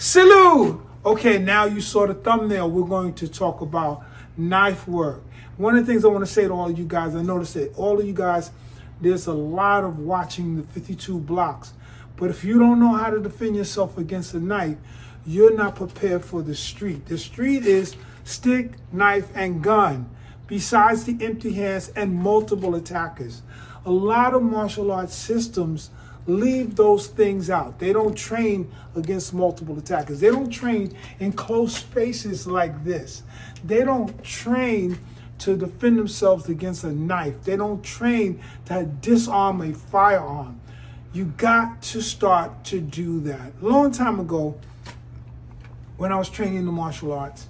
Salute! Okay, now you saw the thumbnail. We're going to talk about knife work. One of the things I want to say to all of you guys, I noticed that all of you guys, there's a lot of watching the 52 blocks. But if you don't know how to defend yourself against a knife, you're not prepared for the street. The street is stick, knife, and gun, besides the empty hands and multiple attackers. A lot of martial arts systems leave those things out. They don't train against multiple attackers. They don't train in close spaces like this. They don't train to defend themselves against a knife. They don't train to disarm a firearm. You got to start to do that. A long time ago, when I was training in the martial arts,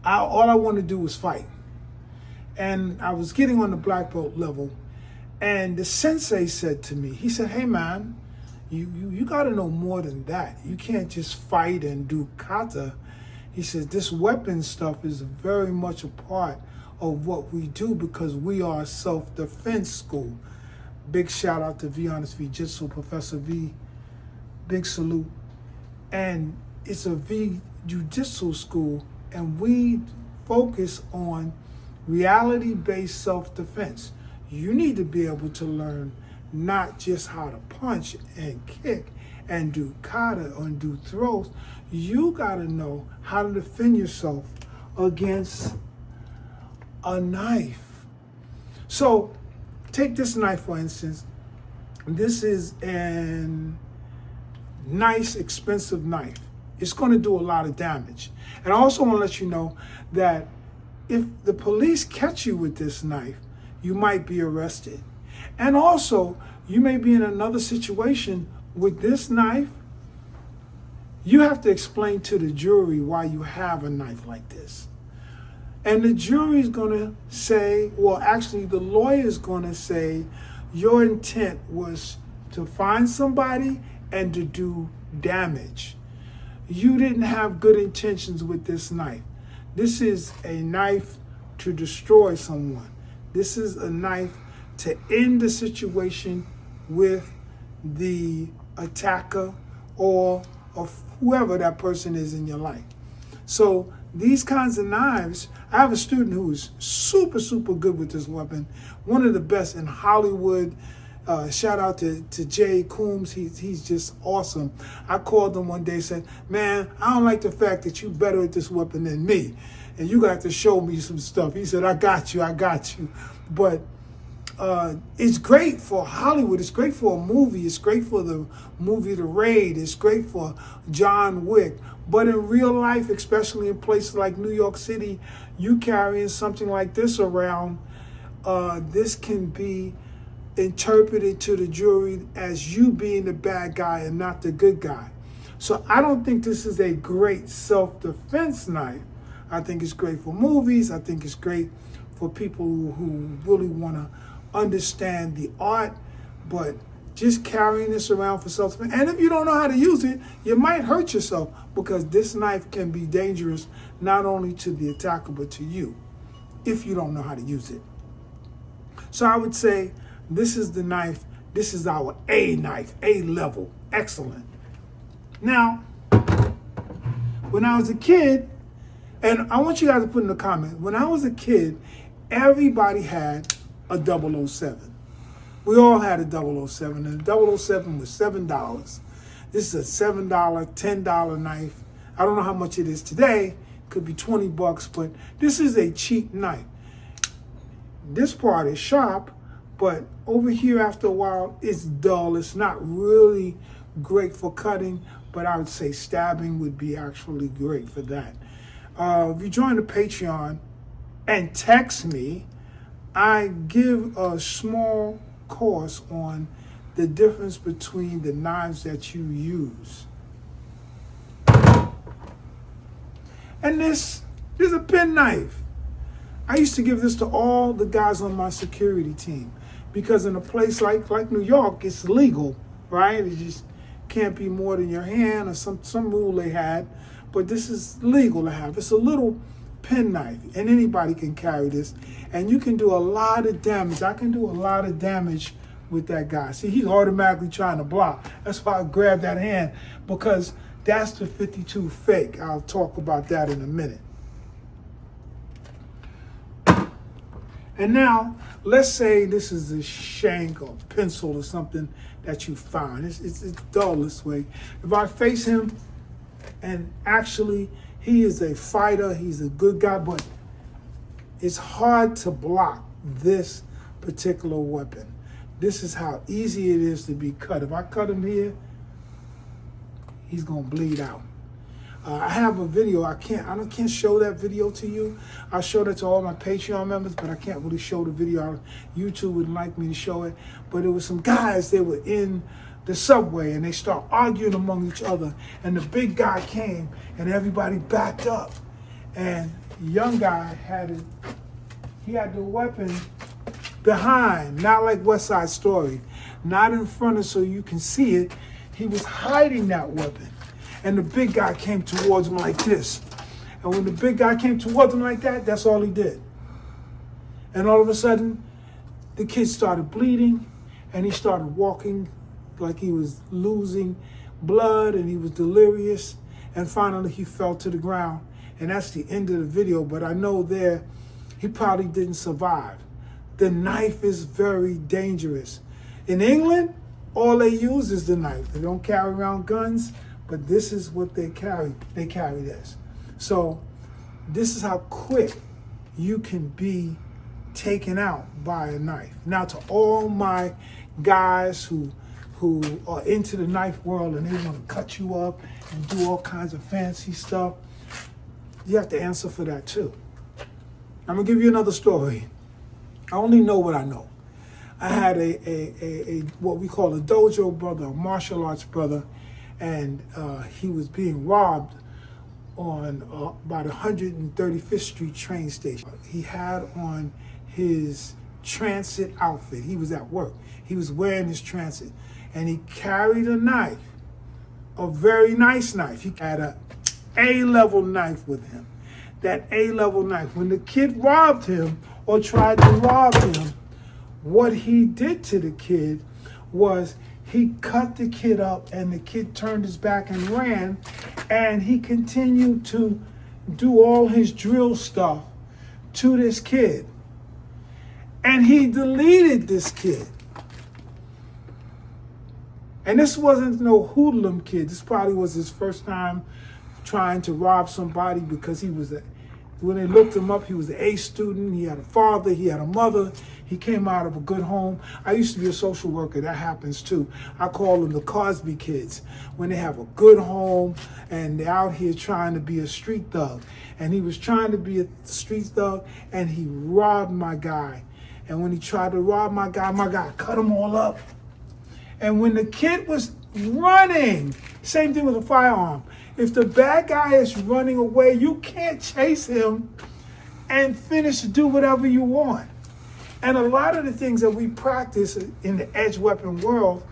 all I wanted to do was fight. And I was getting on the black belt level, and the sensei said to me, he said, hey man, you got to know more than that. You can't just fight and do kata. He said, this weapon stuff is very much a part of what we do because we are a self-defense school. Big shout out to V Honest V Jitsu, Professor V. Big salute. And it's a V Jiu-Jitsu school, and we focus on reality-based self-defense. You need to be able to learn not just how to punch and kick and do kata and do throws. You got to know how to defend yourself against a knife. So take this knife, for instance. This is a nice, expensive knife. It's going to do a lot of damage. And I also want to let you know that if the police catch you with this knife, you might be arrested. And also, you may be in another situation with this knife. You have to explain to the jury why you have a knife like this. And the jury is going to say, well, actually, the lawyer is going to say, your intent was to find somebody and to do damage. You didn't have good intentions with this knife. This is a knife to destroy someone. This is a knife to end the situation with the attacker or of whoever that person is in your life. So these kinds of knives, I have a student who is super, super good with this weapon. One of the best in Hollywood. Shout out to Jay Coombs. He's just awesome. I called him one day and said, man, I don't like the fact that you're better at this weapon than me. And you got to show me some stuff. He said, I got you. But it's great for Hollywood. It's great for a movie. It's great for the movie The Raid. It's great for John Wick. But in real life, especially in places like New York City, you carrying something like this around, this can be interpreted to the jury as you being the bad guy and not the good guy. So I don't think this is a great self-defense knife. I think it's great for movies. I think it's great for people who really want to understand the art, but just carrying this around for self-defense. And if you don't know how to use it, you might hurt yourself because this knife can be dangerous not only to the attacker, but to you if you don't know how to use it. So I would say this is the knife. This is our A knife, A level, excellent. Now, when I was a kid, and I want you guys to put in the comment, when I was a kid, everybody had a 007. We all had a 007, and the 007 was $7. This is a $7, $10 knife. I don't know how much it is today. It could be 20 bucks, but this is a cheap knife. This part is sharp, but over here after a while, it's dull. It's not really great for cutting, but I would say stabbing would be actually great for that. If you join the Patreon and text me, I give a small course on the difference between the knives that you use. And this is a pen knife. I used to give this to all the guys on my security team because in a place like New York, it's legal, right? It just can't be more than your hand or some rule they had. But this is legal to have. It's a little pen knife, and anybody can carry this. And you can do a lot of damage. I can do a lot of damage with that guy. See, he's automatically trying to block. That's why I grabbed that hand, because That's the 52 fake. I'll talk about that in a minute. And now, let's say this is a shank or pencil or something that you found. It's dull this way. If I face him, and actually he is a fighter, he's a good guy, but it's hard to block this particular weapon. This is how easy it is to be cut. If I cut him here, he's gonna bleed out. I have a video. I can't show that video to you. I showed it to all my Patreon members, but I can't really show the video. YouTube wouldn't like me to show it. But it was some guys, they were in the subway and they start arguing among each other. And the big guy came and everybody backed up. And the young guy had the weapon behind, not like West Side Story, not in front of so you can see it. He was hiding that weapon. And the big guy came towards him like this. And when the big guy came towards him like that, that's all he did. And all of a sudden, the kid started bleeding, and he started walking like he was losing blood, and he was delirious. And finally, he fell to the ground. And that's the end of the video, but I know there, he probably didn't survive. The knife is very dangerous. In England, all they use is the knife. They don't carry around guns. But this is what they carry. They carry this. So this is how quick you can be taken out by a knife. Now to all my guys who are into the knife world and they want to cut you up and do all kinds of fancy stuff, you have to answer for that too. I'm gonna give you another story. I only know what I know. I had a what we call a dojo brother, a martial arts brother, and he was being robbed on about 135th Street train station. He had on his transit outfit. He was at work. He was wearing his transit, and he carried a knife, a very nice knife. He had a A-level knife with him. That A-level knife. When the kid robbed him or tried to rob him, what he did to the kid was he cut the kid up, and the kid turned his back and ran, and he continued to do all his drill stuff to this kid. And he deleted this kid. And this wasn't no hoodlum kid. This probably was his first time trying to rob somebody, because when they looked him up, he was an A student. He had a father, he had a mother. He came out of a good home. I used to be a social worker. That happens too. I call them the Cosby kids, when they have a good home and they're out here trying to be a street thug. And he was trying to be a street thug, and he robbed my guy. And when he tried to rob my guy cut them all up. And when the kid was running, same thing with a firearm. If the bad guy is running away, you can't chase him and finish to do whatever you want. And a lot of the things that we practice in the edge weapon world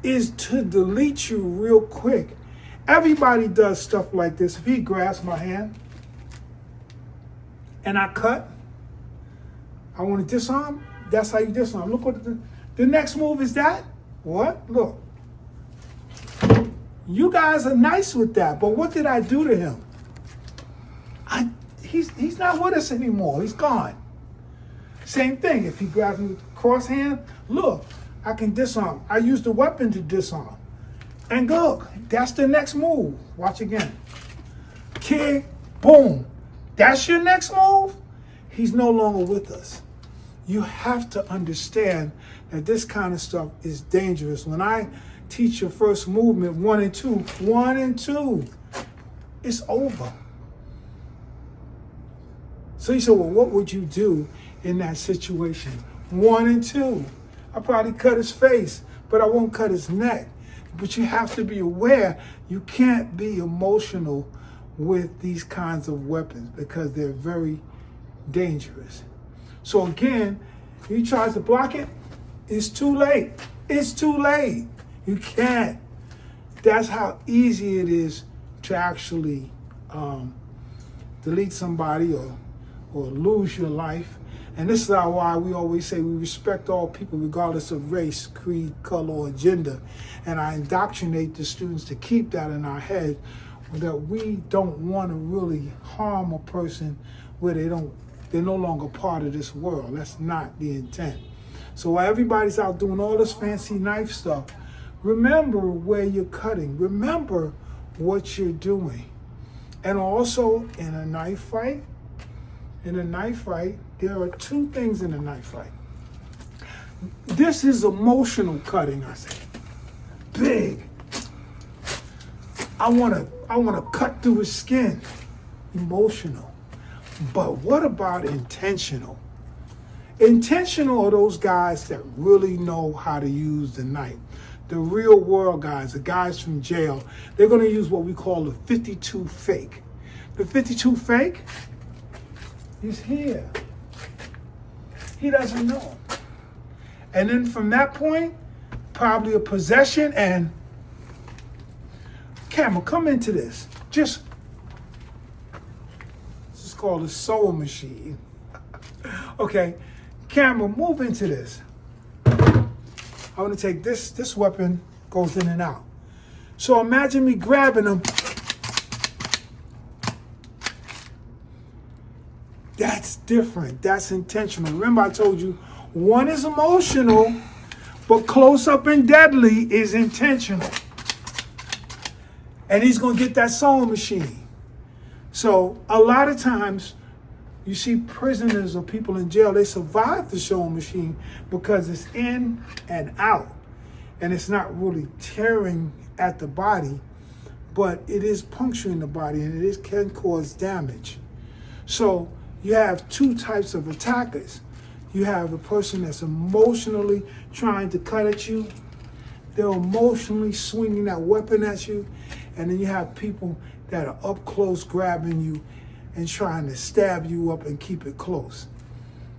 is to delete you real quick. Everybody does stuff like this. If he grabs my hand and I cut, I want to disarm, that's how you disarm. Look what the next move is that. What? Look. You guys are nice with that, but what did I do to him? He's not with us anymore. He's gone. Same thing. If he grabs me with the cross hand, look, I can disarm. I use the weapon to disarm. And look, that's the next move. Watch again. Kick, boom. That's your next move? He's no longer with us. You have to understand that this kind of stuff is dangerous. When I teach your first movement, 1 and 2, it's over. So you say, well, what would you do in that situation? 1 and 2. I probably cut his face, but I won't cut his neck. But you have to be aware, you can't be emotional with these kinds of weapons because they're very dangerous. So again, if he tries to block it, it's too late. It's too late. You can't. That's how easy it is to actually delete somebody or lose your life. And this is why we always say we respect all people regardless of race, creed, color, or gender. And I indoctrinate the students to keep that in our head, that we don't want to really harm a person where they're no longer part of this world. That's not the intent. So while everybody's out doing all this fancy knife stuff, remember where you're cutting. Remember what you're doing. And also in a knife fight, there are two things in a knife fight. This is emotional cutting, I say. Big. I wanna cut through his skin. Emotional. But what about intentional? Intentional are those guys that really know how to use the knife. The real world guys, the guys from jail, they're gonna use what we call the 52 fake. The 52 fake is here. He doesn't know. And then from that point, probably a possession and camera, come into this. This is called a sewing machine. Okay, camera, move into this. I want to take this weapon, goes in and out. So imagine me grabbing him. That's different. That's intentional. Remember I told you, one is emotional, but close up and deadly is intentional. And he's going to get that sewing machine. So a lot of times you see prisoners or people in jail, they survive the sewing machine because it's in and out. And it's not really tearing at the body, but it is puncturing the body and it can cause damage. So you have two types of attackers. You have a person that's emotionally trying to cut at you. They're emotionally swinging that weapon at you. And then you have people that are up close grabbing you and trying to stab you up and keep it close.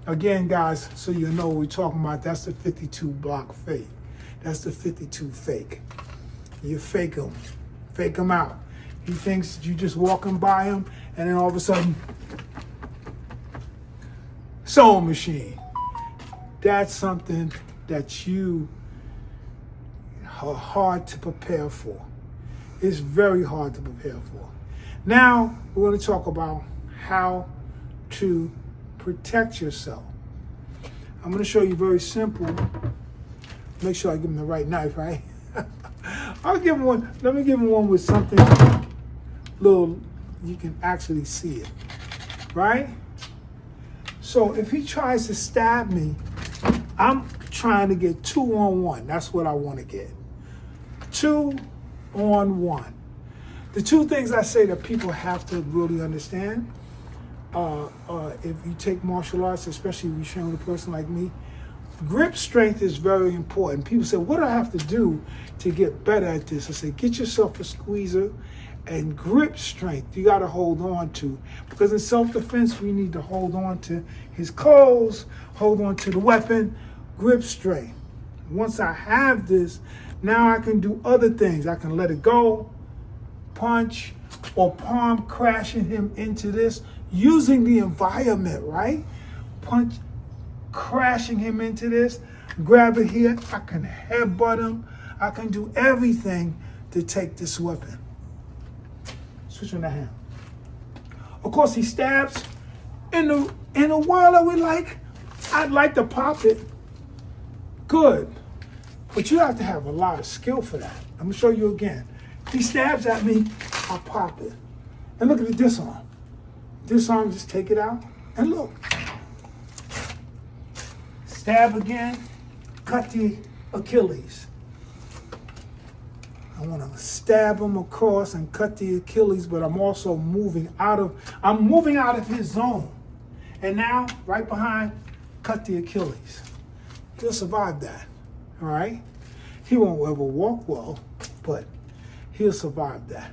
Again, guys, so you know what we're talking about, that's the 52 block fake. That's the 52 fake. You fake him out. He thinks you just walking by him and then all of a sudden, sewing machine. That's something that you are hard to prepare for. It's very hard to prepare for. Now, we're going to talk about how to protect yourself. I'm going to show you very simple. Make sure I give him the right knife, right? I'll give him one. Let me give him one with something little, you can actually see it, right? So if he tries to stab me, I'm trying to get 2-on-1. That's what I want to get. 2-on-1. The two things I say that people have to really understand, if you take martial arts, especially if you're training a person like me, grip strength is very important. People say, what do I have to do to get better at this? I say, get yourself a squeezer and grip strength. You got to hold on to. Because in self-defense, we need to hold on to his clothes, hold on to the weapon, grip strength. Once I have this, now I can do other things. I can let it go, punch, or palm crashing him into this using the environment, right? Punch, crashing him into this, grab it here, I can headbutt him, I can do everything to take this weapon. Switch on the hand. Of course, he stabs. In the world that we like, I'd like to pop it. Good. But you have to have a lot of skill for that. I'm gonna show you again. He stabs at me, I pop it. And look at the disarm. Disarm, just take it out, and look. Stab again, cut the Achilles. I want to stab him across and cut the Achilles, but I'm also moving out of his zone. And now, right behind, cut the Achilles. He'll survive that, all right? He won't ever walk well, but he'll survive that.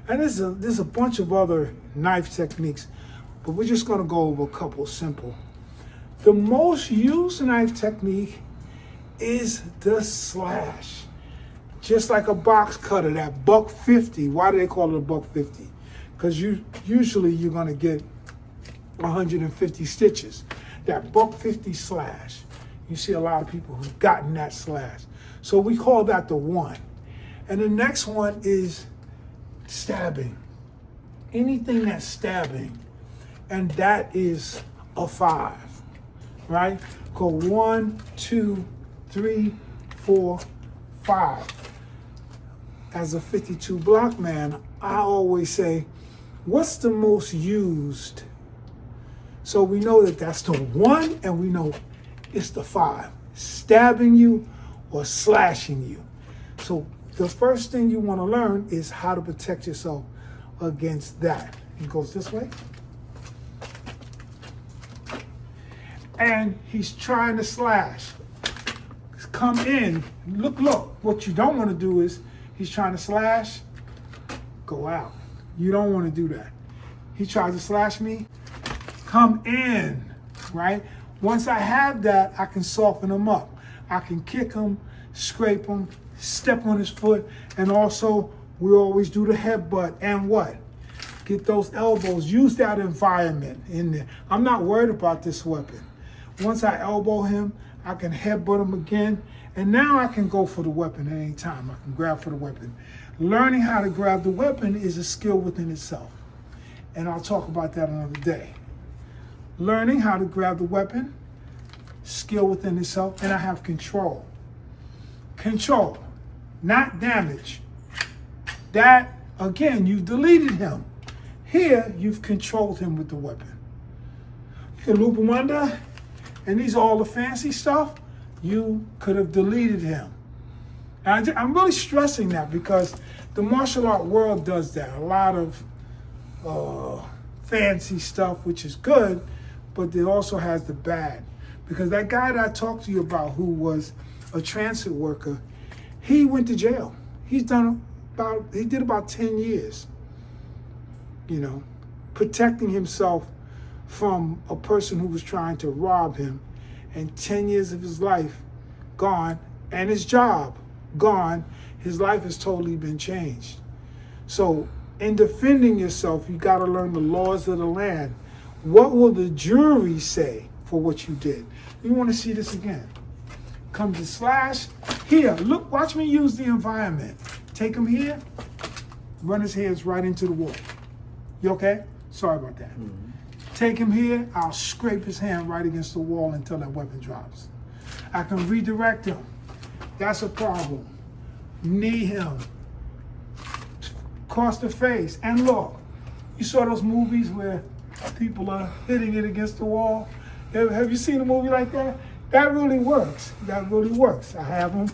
And there's a bunch of other knife techniques, but we're just gonna go over a couple simple. The most used knife technique is the slash. Just like a box cutter, that $1.50. Why do they call it a $1.50? Because usually you're gonna get 150 stitches. that $150 slash. You see a lot of people who've gotten that slash. So we call that the 1. And the next one is stabbing. Anything that's stabbing, and that is a 5, right? Go 1, 2, 3, 4, 5. As a 52 block man, I always say, what's the most used? So we know that that's the 1, and we know it's the 5. Stabbing you or slashing you. So the first thing you want to learn is how to protect yourself against that. It goes this way. And he's trying to slash. Come in. Look. What you don't want to do is, he's trying to slash, go out. You don't want to do that. He tries to slash me, come in, right? Once I have that, I can soften him up. I can kick him, scrape him, step on his foot, and also we always do the headbutt and what? Get those elbows, use that environment in there. I'm not worried about this weapon. Once I elbow him, I can headbutt him again, and now I can go for the weapon at any time. I can grab for the weapon. Learning how to grab the weapon is a skill within itself, and I'll talk about that another day. Learning how to grab the weapon, skill within itself, and I have control. Control, not damage. That, again, you've deleted him. Here, you've controlled him with the weapon. You can loop him under, and these are all the fancy stuff. You could have deleted him. And I'm really stressing that because the martial art world does that. A lot of fancy stuff, which is good, but it also has the bad. Because that guy that I talked to you about who was a transit worker, he went to jail. He did about 10 years, protecting himself from a person who was trying to rob him, and 10 years of his life gone, and his job gone. His life has totally been changed. So in defending yourself, you got to learn the laws of the land. What will the jury say for what you did? You want to see this again. Come to slash. Here, look, watch me use the environment. Take him here, run his hands right into the wall. You okay? Sorry about that. Mm-hmm. Take him here, I'll scrape his hand right against the wall until that weapon drops. I can redirect him. That's a problem. Knee him. Across the face. And look, you saw those movies where people are hitting it against the wall? Have you seen a movie like that? That really works. That really works. I have him,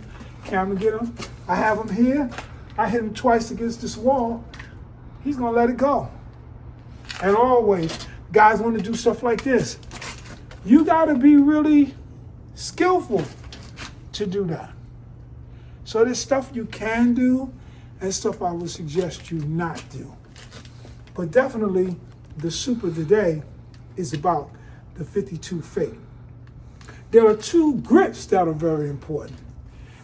camera get him. I have him here. I hit him twice against this wall. He's gonna let it go. And always, guys want to do stuff like this. You gotta be really skillful to do that. So there's stuff you can do and stuff I would suggest you not do. But definitely the super today is about the 52 fate. There are 2 grips that are very important.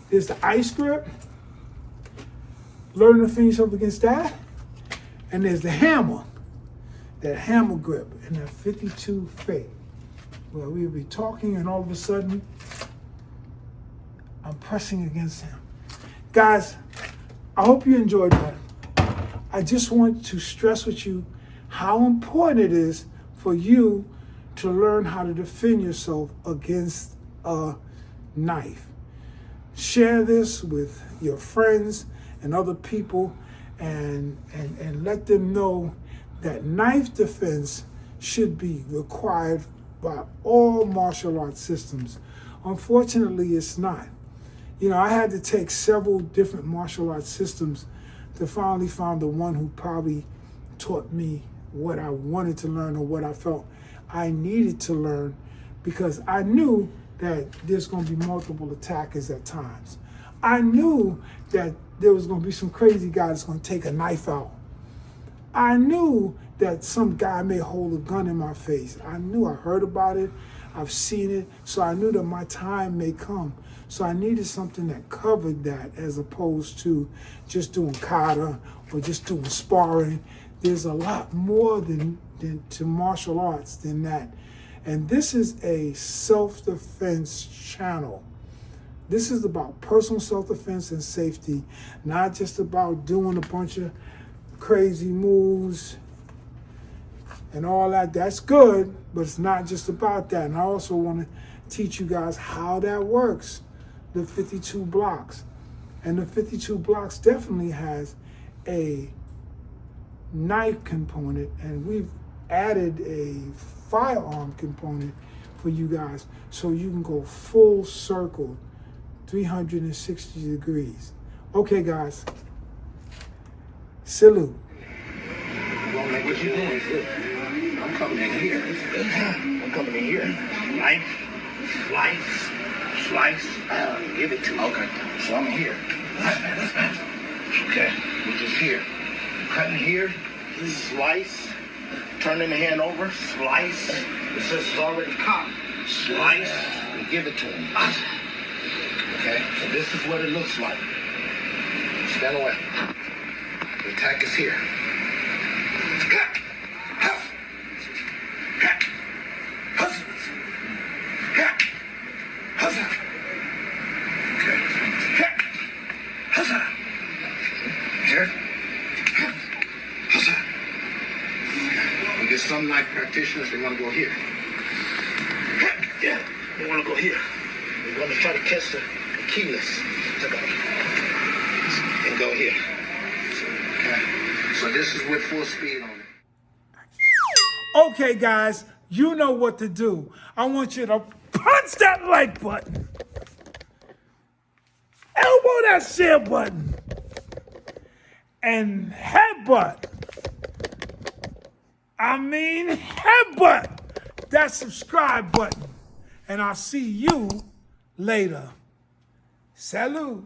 There's the ice grip, learn to finish up against that, and there's the hammer, that hammer grip, and that 52 fate, where we'll be talking and all of a sudden, I'm pressing against him. Guys, I hope you enjoyed that. I just want to stress with you how important it is for you to learn how to defend yourself against a knife. Share this with your friends and other people and let them know that knife defense should be required by all martial arts systems. Unfortunately, it's not. I had to take several different martial arts systems to finally find the one who probably taught me what I wanted to learn or what I felt I needed to learn, because I knew that there's going to be multiple attackers at times. I knew that there was going to be some crazy guy that's going to take a knife out. I knew that some guy may hold a gun in my face. I heard about it, I've seen it, so I knew that my time may come. So I needed something that covered that, as opposed to just doing kata or just doing sparring. There's a lot more than to martial arts than that. And this is a self-defense channel. This is about personal self-defense and safety, not just about doing a bunch of crazy moves and all that. That's good, but it's not just about that. And I also want to teach you guys how that works, the 52 blocks. And the 52 blocks definitely has a knife component, and we've added a firearm component for you guys so you can go full circle, 360 degrees. Okay, guys. Salute. Well, like what you doing? I'm coming in here. I'm coming in here. Slice. Give it to me. Okay. So I'm here. Okay. We're just here. Cutting here. Slice. Turning the hand over. Slice. It says it's already cut. Slice. And give it to him. Okay. So this is what it looks like. Stand away. The attack is here. There's some knife practitioners, they want to go here. Yeah, they want to go here. They want to try to catch the keyless. And go here. Okay. So this is with full speed on it. Okay, guys, you know what to do. I want you to punch that like button. Elbow that share button. And headbutt that subscribe button. And I'll see you later. Salute.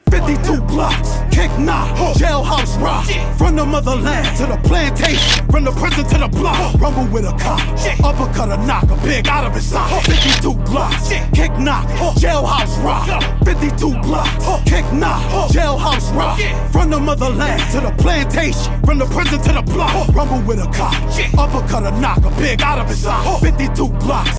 52 blocks, kick knock, jailhouse rock. From the motherland to the plantation, from the prison to the block. Rumble with a cop, uppercut a knock, a big out of his sock. 52 blocks, kick knock, jailhouse rock. 52 blocks, kick knock, jailhouse rock. From the motherland to the plantation, from the prison to the block. Rumble with a cop, uppercut a knock, a big out of his sock. 52 blocks.